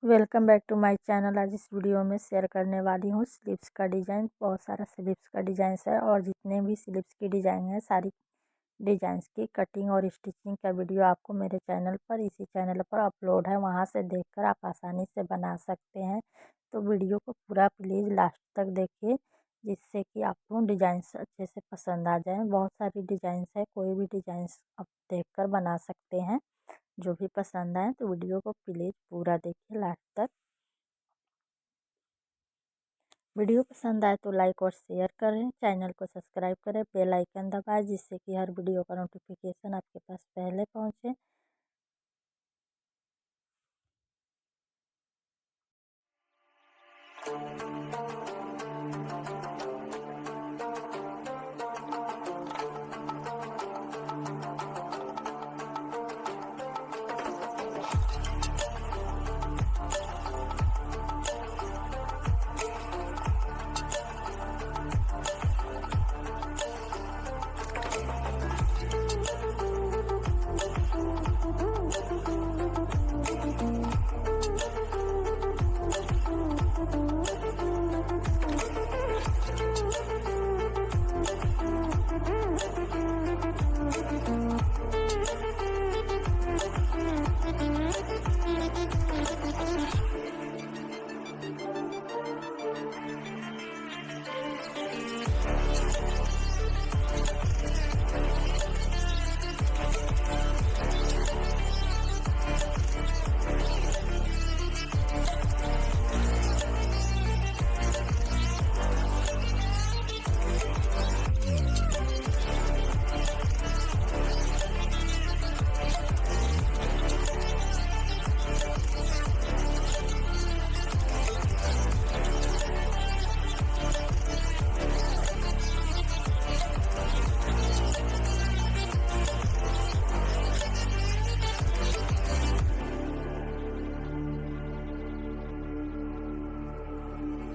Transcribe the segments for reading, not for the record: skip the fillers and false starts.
Welcome back to my channel. आज इस video में शेयर करने वाली हूँ स्लीव्स का डिज़ाइन। बहुत सारा स्लीव्स का डिज़ाइन है और जितने भी स्लीव्स की डिज़ाइन है सारी डिज़ाइंस की कटिंग और स्टिचिंग का वीडियो आपको मेरे चैनल पर इसी चैनल पर अपलोड है, वहां से देखकर आप आसानी से बना सकते हैं। तो वीडियो को पूरा प्लीज़ लास्ट तक देखिए, जिससे कि आपको डिज़ाइंस अच्छे से पसंद आ जाए। बहुत सारी डिज़ाइंस है, कोई भी डिज़ाइंस आप देखकर बना सकते हैं। जो भी पसंद आए तो वीडियो को प्लीज़ पूरा देखिए लास्ट तक। वीडियो पसंद आए तो लाइक और शेयर करें, चैनल को सब्सक्राइब करें, बेल आइकन दबाएं, जिससे कि हर वीडियो का नोटिफिकेशन आपके पास पहले पहुंचे।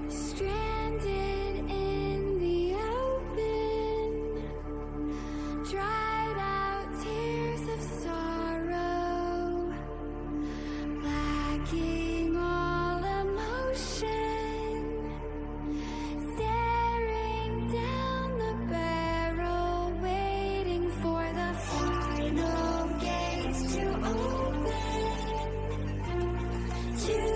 Stranded in the open, dried out tears of sorrow, lacking all emotion, staring down the barrel, waiting for the final gates to open. To